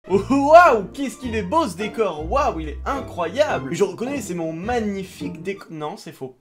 Oh, waouh, qu'est-ce qu'il est beau ce décor. Waouh, il est incroyable. Je reconnais, c'est mon magnifique décor. Non, c'est faux.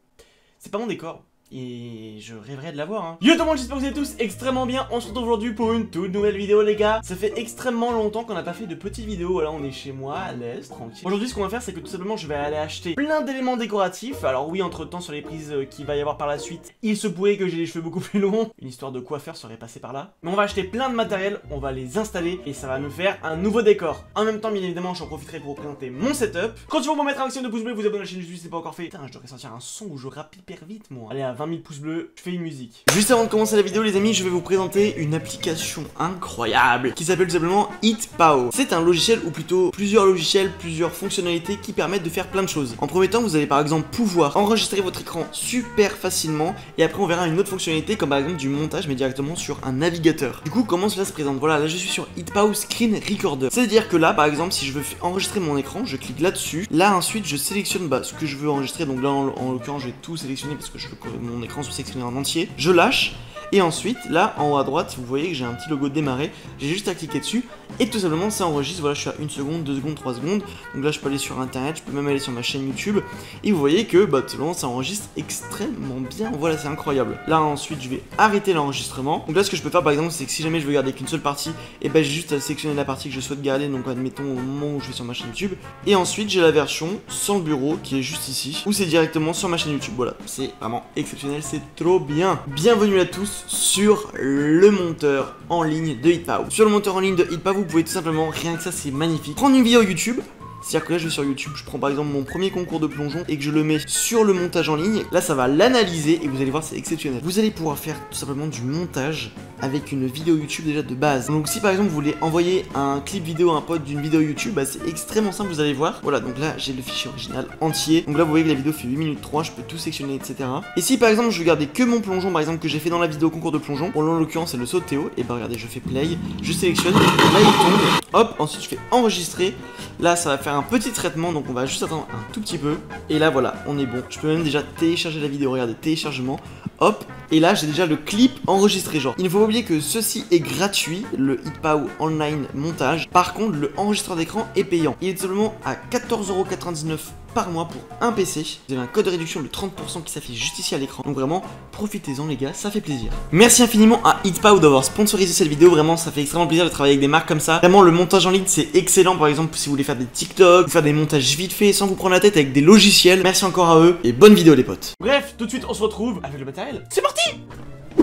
C'est pas mon décor. Et je rêverais de l'avoir hein. Yo tout le monde, j'espère que vous allez tous extrêmement bien. On se retrouve aujourd'hui pour une toute nouvelle vidéo les gars. Ça fait extrêmement longtemps qu'on n'a pas fait de petites vidéos. Voilà, on est chez moi, à l'aise, tranquille. Aujourd'hui ce qu'on va faire c'est que tout simplement je vais aller acheter plein d'éléments décoratifs. Alors oui, entre temps sur les prises qu'il va y avoir par la suite, il se pourrait que j'ai les cheveux beaucoup plus longs. Une histoire de coiffeur serait passée par là. Mais on va acheter plein de matériel, on va les installer et ça va nous faire un nouveau décor. En même temps bien évidemment j'en profiterai pour vous présenter mon setup. Quand tu veux me mettre un maximum de pouces bleus, vous abonner à la chaîne YouTube si c'est pas encore fait. Putain, je devrais sortir un son où je rappe hyper vite moi. Allez, à 20 000 pouces bleus, je fais une musique. Juste avant de commencer la vidéo les amis, je vais vous présenter une application incroyable qui s'appelle tout simplement HitPow. C'est un logiciel ou plutôt plusieurs logiciels, plusieurs fonctionnalités qui permettent de faire plein de choses. En premier temps, vous allez par exemple pouvoir enregistrer votre écran super facilement et après on verra une autre fonctionnalité comme par exemple du montage mais directement sur un navigateur. Du coup, comment cela se présente? Voilà, là je suis sur HitPow Screen Recorder. C'est-à-dire que là par exemple, si je veux enregistrer mon écran, je clique là-dessus. Là ensuite, je sélectionne ce que je veux enregistrer. Donc là en l'occurrence, je vais tout sélectionner parce que je veux que mon écran soit sélectionné en entier. Je lâche et ensuite là en haut à droite vous voyez que j'ai un petit logo démarrer, j'ai juste à cliquer dessus et tout simplement ça enregistre. Voilà, je suis à 1 seconde, 2 secondes, 3 secondes. Donc là je peux aller sur internet, je peux même aller sur ma chaîne YouTube et vous voyez que tout simplement ça enregistre extrêmement bien. Voilà, c'est incroyable. Là ensuite je vais arrêter l'enregistrement. Donc là ce que je peux faire par exemple c'est que si jamais je veux garder qu'une seule partie, et j'ai juste à sélectionner la partie que je souhaite garder, donc admettons au moment où je vais sur ma chaîne YouTube, et ensuite j'ai la version sans le bureau qui est juste ici où c'est directement sur ma chaîne YouTube. Voilà, c'est vraiment exceptionnel, c'est trop bien. Bienvenue à tous sur le monteur en ligne de HitPow. Sur le monteur en ligne de HitPow, vous pouvez tout simplement, rien que ça c'est magnifique, prendre une vidéo YouTube. C'est-à-dire que là je vais sur YouTube, je prends par exemple mon premier concours de plongeon et que je le mets sur le montage en ligne. Là ça va l'analyser et vous allez voir, c'est exceptionnel. Vous allez pouvoir faire tout simplement du montage avec une vidéo YouTube déjà de base. Donc si par exemple vous voulez envoyer un clip vidéo à un pote d'une vidéo YouTube, c'est extrêmement simple, vous allez voir. Voilà, donc là j'ai le fichier original entier. Donc là vous voyez que la vidéo fait 8 minutes 3, je peux tout sectionner, etc. Et si par exemple je veux garder que mon plongeon par exemple que j'ai fait dans la vidéo concours de plongeon, bon là en l'occurrence c'est le saut de Théo, et regardez, je fais play, je sélectionne, là il tombe, hop, ensuite je fais enregistrer. Là ça va faire un petit traitement, donc on va juste attendre un tout petit peu. Et là voilà, on est bon. Je peux même déjà télécharger la vidéo, regardez, téléchargement, hop. Et là j'ai déjà le clip enregistré genre. Il ne faut pas oublier que ceci est gratuit, le HitPow Online montage. Par contre le enregistreur d'écran est payant. Il est tout simplement à 14,99€ par mois pour un PC. Vous avez un code de réduction de 30% qui s'affiche juste ici à l'écran. Donc vraiment, profitez-en les gars, ça fait plaisir. Merci infiniment à HitPow d'avoir sponsorisé cette vidéo. Vraiment, ça fait extrêmement plaisir de travailler avec des marques comme ça. Vraiment, le montage en ligne, c'est excellent. Par exemple, si vous voulez faire des TikTok, faire des montages vite fait sans vous prendre la tête avec des logiciels. Merci encore à eux et bonne vidéo les potes. Bref, tout de suite, on se retrouve avec le matériel. C'est parti!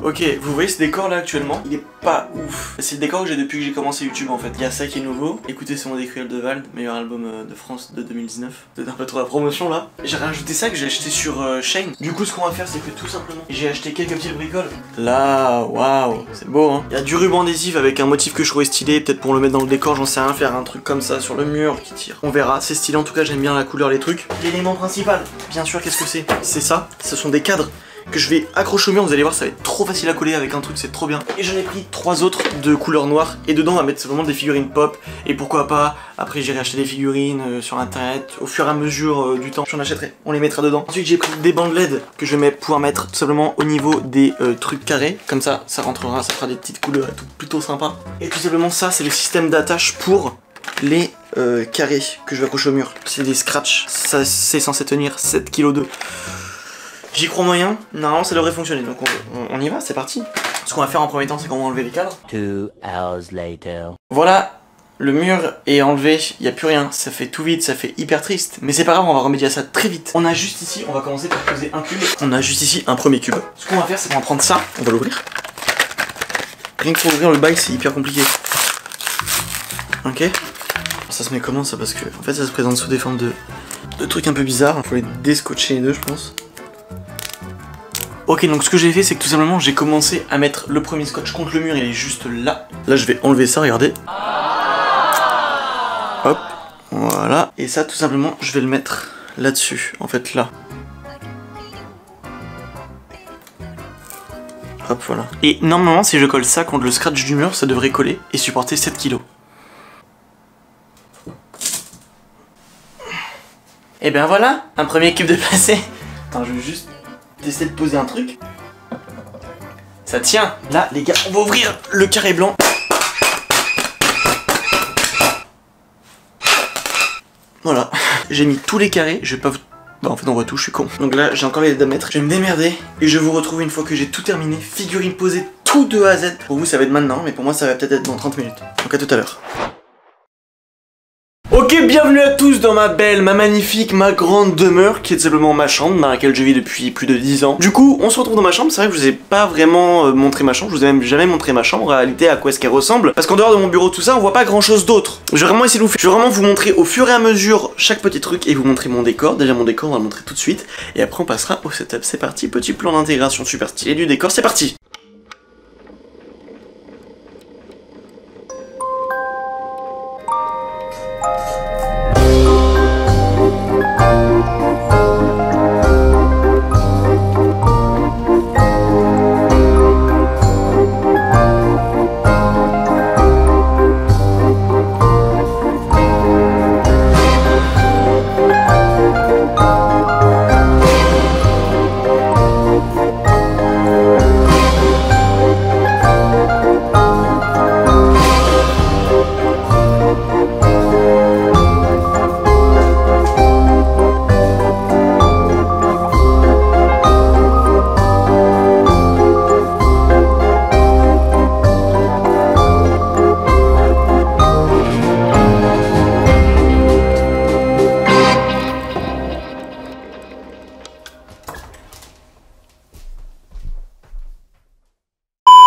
Ok, vous voyez ce décor là actuellement, il est pas ouf. C'est le décor que j'ai depuis que j'ai commencé YouTube en fait. Il y a ça qui est nouveau. Écoutez, c'est mon Décruel de Vald, meilleur album de France de 2019. C'est un peu trop la promotion là. J'ai rajouté ça que j'ai acheté sur Shane. Du coup, ce qu'on va faire, c'est que tout simplement, j'ai acheté quelques petites bricoles. Là, waouh, c'est beau hein. Il y a du ruban adhésif avec un motif que je trouvais stylé, peut-être pour le mettre dans le décor, j'en sais rien, faire un truc comme ça sur le mur qui tire. On verra, c'est stylé en tout cas, j'aime bien la couleur, les trucs. L'élément principal, bien sûr, qu'est-ce que c'est? C'est ça, ce sont des cadres que je vais accrocher au mur, vous allez voir ça va être trop facile à coller avec un truc, c'est trop bien. Et j'en ai pris 3 autres de couleur noire et dedans on va mettre vraiment des figurines pop et pourquoi pas, après j'irai acheter des figurines sur internet, au fur et à mesure du temps j'en achèterai, on les mettra dedans. Ensuite j'ai pris des bandes LED que je vais pouvoir mettre tout simplement au niveau des trucs carrés, comme ça ça rentrera, ça fera des petites couleurs et tout, plutôt sympa. Et tout simplement ça c'est le système d'attache pour les carrés que je vais accrocher au mur, c'est des scratchs, ça c'est censé tenir 7,2 kg. J'y crois moyen, normalement ça devrait fonctionner, donc on y va, c'est parti. Ce qu'on va faire en premier temps, c'est qu'on va enlever les cadres. 2 hours later. Voilà, le mur est enlevé, il n'y a plus rien, ça fait tout vide, ça fait hyper triste. Mais c'est pas grave, on va remédier à ça très vite. On a juste ici, on va commencer par poser un cube. On a juste ici un premier cube. Ce qu'on va faire, c'est qu'on va prendre ça, on va l'ouvrir. Rien que pour ouvrir le bail, c'est hyper compliqué. Ok. Ça se met comment ça? Parce que en fait ça se présente sous des formes de trucs un peu bizarres. Il faut les déscotcher les deux, je pense. Ok, donc ce que j'ai fait, c'est que tout simplement, j'ai commencé à mettre le premier scotch contre le mur, il est juste là. Là, je vais enlever ça, regardez. Hop, voilà. Et ça, tout simplement, je vais le mettre là-dessus, en fait, là. Hop, voilà. Et normalement, si je colle ça contre le scratch du mur, ça devrait coller et supporter 7 kg. Et ben voilà, un premier cube de placé. Attends, je vais juste essayer de poser un truc. Ça tient. Là les gars, on va ouvrir le carré blanc. j'ai mis tous les carrés, je vais pas vous... Bah en fait on voit tout, je suis con. Donc là j'ai encore les aides à mettre, je vais me démerder et je vous retrouve une fois que j'ai tout terminé, figurine posée, tout de A à Z. Pour vous ça va être maintenant, mais pour moi ça va peut-être être dans 30 minutes. Donc à tout à l'heure. Ok, bienvenue à tous dans ma belle, ma magnifique, ma grande demeure qui est simplement ma chambre dans laquelle je vis depuis plus de 10 ans. Du coup, on se retrouve dans ma chambre, c'est vrai que je vous ai pas vraiment montré ma chambre, je vous ai même jamais montré ma chambre, en réalité à quoi est-ce qu'elle ressemble, parce qu'en dehors de mon bureau tout ça, on voit pas grand chose d'autre. Je vais vraiment essayer de vous montrer au fur et à mesure chaque petit truc et vous montrer mon décor. Déjà mon décor, on va le montrer tout de suite, et après on passera au setup, c'est parti, petit plan d'intégration super stylé du décor, c'est parti.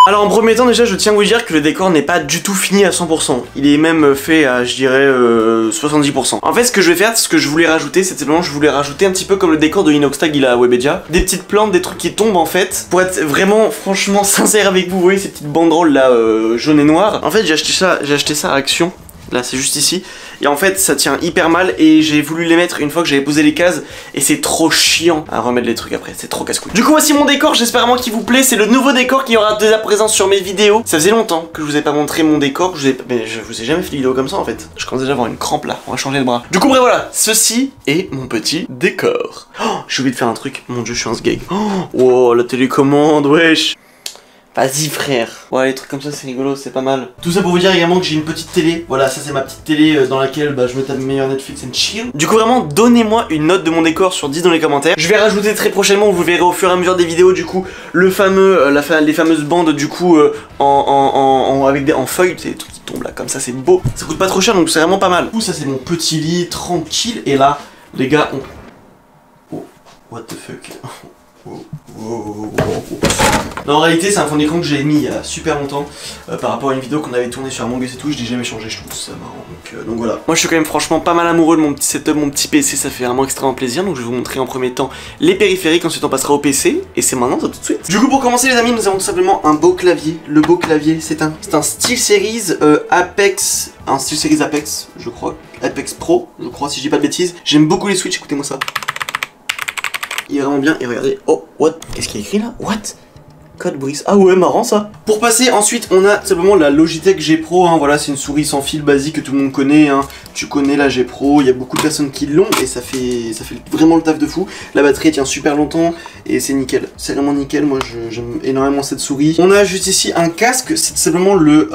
Alors en premier temps déjà je tiens à vous dire que le décor n'est pas du tout fini à 100%. Il est même fait à je dirais 70%. En fait ce que je vais faire, ce que je voulais rajouter, c'est simplement je voulais rajouter un petit peu comme le décor de Inoxtag il a à Webedia. Des petites plantes, des trucs qui tombent en fait. Pour être vraiment franchement sincère avec vous, vous voyez ces petites banderoles là jaune et noir. En fait j'ai acheté ça à Action. Là c'est juste ici. Et en fait ça tient hyper mal et j'ai voulu les mettre une fois que j'avais posé les cases. Et c'est trop chiant à remettre les trucs après, c'est trop casse-couille. Du coup voici mon décor, j'espère vraiment qu'il vous plaît. C'est le nouveau décor qui aura déjà présent sur mes vidéos. Ça faisait longtemps que je vous ai pas montré mon décor, mais je vous ai jamais fait de vidéo comme ça en fait. Je commence déjà à avoir une crampe là, on va changer le bras. Du coup bref voilà, ceci est mon petit décor. Oh, j'ai oublié de faire un truc, mon dieu je suis un sgeg. Oh la télécommande, wesh. Vas-y frère. Ouais les trucs comme ça c'est rigolo, c'est pas mal. Tout ça pour vous dire également que j'ai une petite télé. Voilà ça c'est ma petite télé dans laquelle je me tape meilleur Netflix and chill. Du coup vraiment donnez-moi une note de mon décor sur 10 dans les commentaires. Je vais rajouter très prochainement, vous verrez au fur et à mesure des vidéos du coup le fameux, les fameuses bandes du coup en feuilles, c'est des trucs qui tombent là comme ça, c'est beau. Ça coûte pas trop cher donc c'est vraiment pas mal. Du coup ça c'est mon petit lit tranquille et là les gars on... Oh what the fuck. Non, en réalité c'est un fond d'écran que j'ai mis il y a super longtemps par rapport à une vidéo qu'on avait tournée sur Among Us et tout, je l'ai jamais changé, je trouve ça marrant donc voilà. Moi je suis quand même franchement pas mal amoureux de mon petit setup, mon petit PC, ça fait vraiment extrêmement plaisir. Donc je vais vous montrer en premier temps les périphériques, ensuite on passera au PC et c'est maintenant ça tout de suite. Du coup pour commencer les amis nous avons tout simplement un beau clavier. Le beau clavier c'est un SteelSeries Apex, un SteelSeries Apex je crois, Apex Pro je crois si je dis pas de bêtises. J'aime beaucoup les switches, écoutez moi ça. Il est vraiment bien et regardez, oh what, qu'est-ce qu'il y a écrit là? What? Code Brice, ah ouais marrant ça. Pour passer ensuite on a simplement la Logitech G Pro, hein, voilà c'est une souris sans fil basique que tout le monde connaît, hein. Tu connais la G Pro, il y a beaucoup de personnes qui l'ont et ça fait vraiment le taf de fou. La batterie tient super longtemps et c'est nickel, c'est vraiment nickel, moi j'aime énormément cette souris. On a juste ici un casque, c'est simplement le,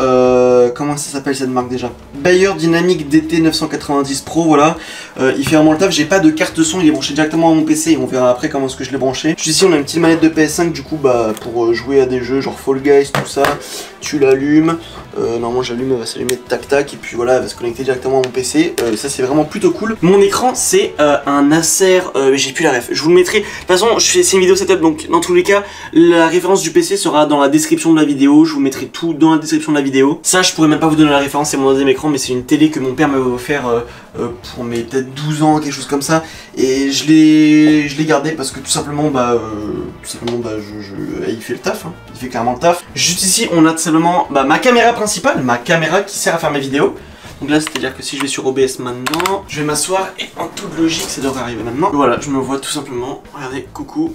comment ça s'appelle cette marque déjà? Bayer Dynamic DT 990 Pro, voilà. Il fait vraiment le taf, j'ai pas de carte son, il est branché directement à mon PC et on verra après comment est-ce que je l'ai branché. Juste ici on a une petite manette de PS5 du coup pour jouer à des jeux genre Fall Guys, tout ça. Tu l'allumes, normalement j'allume, elle va s'allumer tac tac et puis voilà elle va se connecter directement à mon PC. Ça c'est vraiment plutôt cool. Mon écran c'est un Acer, j'ai plus la ref, je vous le mettrai. De toute façon c'est une vidéo setup donc dans tous les cas la référence du PC sera dans la description de la vidéo. Je vous mettrai tout dans la description de la vidéo. Ça je pourrais même pas vous donner la référence, c'est mon deuxième écran mais c'est une télé que mon père m'avait offert pour mes peut-être 12 ans, quelque chose comme ça. Et je l'ai gardé parce que tout simplement il fait le taf, hein. Il fait clairement le taf. Juste ici on a tout simplement ma caméra principale, ma caméra qui sert à faire mes vidéos. Donc là c'est à dire que si je vais sur OBS maintenant, je vais m'asseoir et en toute logique ça devrait arriver maintenant. Voilà je me vois tout simplement, regardez, coucou.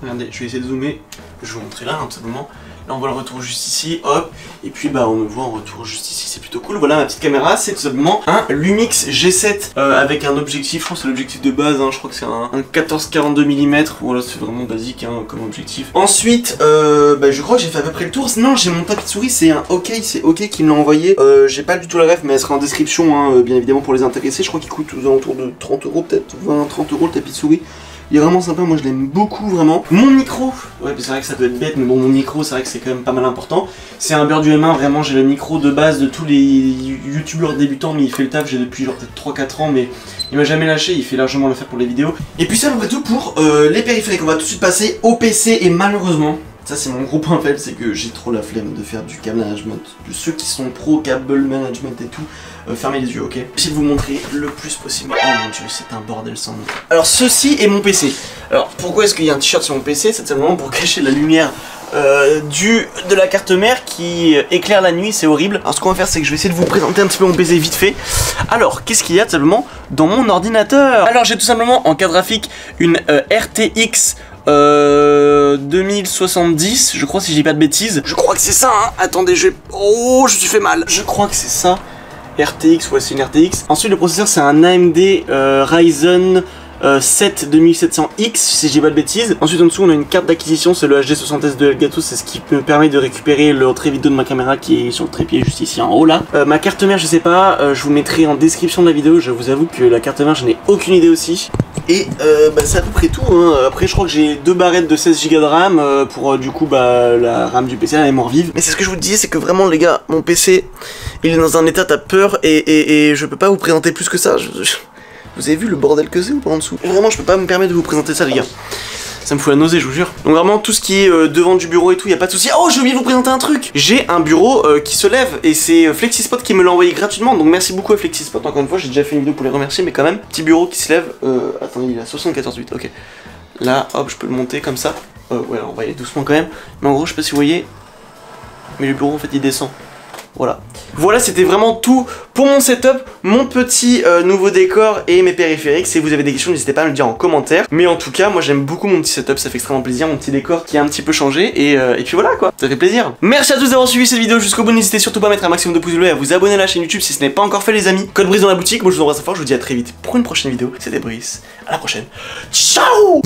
Regardez, je vais essayer de zoomer, je vais vous montrer là hein, tout simplement. Là on voit le retour juste ici, hop. Et puis bah on me voit en retour juste ici, c'est plutôt cool. Voilà ma petite caméra, c'est tout simplement un Lumix G7 avec un objectif, je crois que c'est l'objectif de base, hein, je crois que c'est un 14-42 mm. Voilà, c'est vraiment basique hein, comme objectif. Ensuite, bah, je crois que j'ai fait à peu près le tour. Sinon j'ai mon tapis de souris, c'est un OK, c'est OK qui me l'a envoyé. J'ai pas du tout la ref, mais elle sera en description, hein, bien évidemment pour les intéressés. Je crois qu'il coûte aux alentours de 30 €, peut-être 20-30 € le tapis de souris. Il est vraiment sympa, moi je l'aime beaucoup vraiment. Mon micro, ouais c'est vrai que ça peut être bête, mais bon mon micro c'est vrai que c'est quand même pas mal important. C'est un Beurre du M1, vraiment j'ai le micro de base de tous les youtubeurs débutants, mais il fait le taf, j'ai depuis genre peut-être 3-4 ans, mais il m'a jamais lâché, il fait largement l'affaire pour les vidéos. Et puis c'est à peu près tout pour les périphériques, on va tout de suite passer au PC et malheureusement, ça c'est mon gros point faible, c'est que j'ai trop la flemme de faire du câble management. De ceux qui sont pro cable management et tout, fermez les yeux, ok. J'essaie de vous montrer le plus possible. Oh mon dieu, c'est un bordel sans nom. Alors ceci est mon PC. Alors pourquoi est-ce qu'il y a un t-shirt sur mon PC? C'est simplement pour cacher la lumière de la carte mère qui éclaire la nuit, c'est horrible. Alors ce qu'on va faire, c'est que je vais essayer de vous présenter un petit peu mon PC vite fait. Alors qu'est-ce qu'il y a tout simplement dans mon ordinateur? Alors j'ai tout simplement en carte graphique une RTX 2070, je crois si je dis pas de bêtises. Je crois que c'est ça, hein. Attendez, oh, je me suis fait mal. Je crois que c'est ça. RTX, ouais c'est une RTX. Ensuite le processeur c'est un AMD Ryzen 7 2700X si je dis pas de bêtises. Ensuite en dessous on a une carte d'acquisition, c'est le HD60S de Elgato, c'est ce qui me permet de récupérer le trait vidéo de ma caméra qui est sur le trépied juste ici en haut là. Ma carte mère je sais pas, je vous mettrai en description de la vidéo, je vous avoue que la carte mère je n'ai aucune idée aussi. Et bah, c'est à peu près tout hein. Après je crois que j'ai 2 barrettes de 16 Go de RAM pour du coup bah, la RAM du PC, la mémoire vive. Mais c'est ce que je vous disais, c'est que vraiment les gars, mon PC il est dans un état, t'as peur et je peux pas vous présenter plus que ça. Vous avez vu le bordel que c'est ou pas en dessous? Vraiment je peux pas me permettre de vous présenter ça les gars. Ça me fout la nausée, je vous jure. Donc vraiment tout ce qui est devant du bureau et tout, y a pas de souci. Oh j'ai oublié de vous présenter un truc. J'ai un bureau qui se lève et c'est Flexispot qui me l'a envoyé gratuitement. Donc merci beaucoup à Flexispot encore une fois. J'ai déjà fait une vidéo pour les remercier, mais quand même petit bureau qui se lève. Attendez, il a 74,8. Ok. Là hop je peux le monter comme ça. Ouais on va y aller doucement quand même. Mais en gros je sais pas si vous voyez, mais le bureau en fait il descend. Voilà. Voilà, c'était vraiment tout pour mon setup, mon petit nouveau décor et mes périphériques. Si vous avez des questions, n'hésitez pas à me le dire en commentaire. Mais en tout cas, moi j'aime beaucoup mon petit setup, ça fait extrêmement plaisir, mon petit décor qui a un petit peu changé. Et puis voilà quoi, ça fait plaisir. Merci à tous d'avoir suivi cette vidéo jusqu'au bout. N'hésitez surtout pas à mettre un maximum de pouces bleus et à vous abonner à la chaîne YouTube si ce n'est pas encore fait les amis. Code Brice dans la boutique, moi je vous embrasse fort, je vous dis à très vite pour une prochaine vidéo. C'était Brice, à la prochaine. Ciao.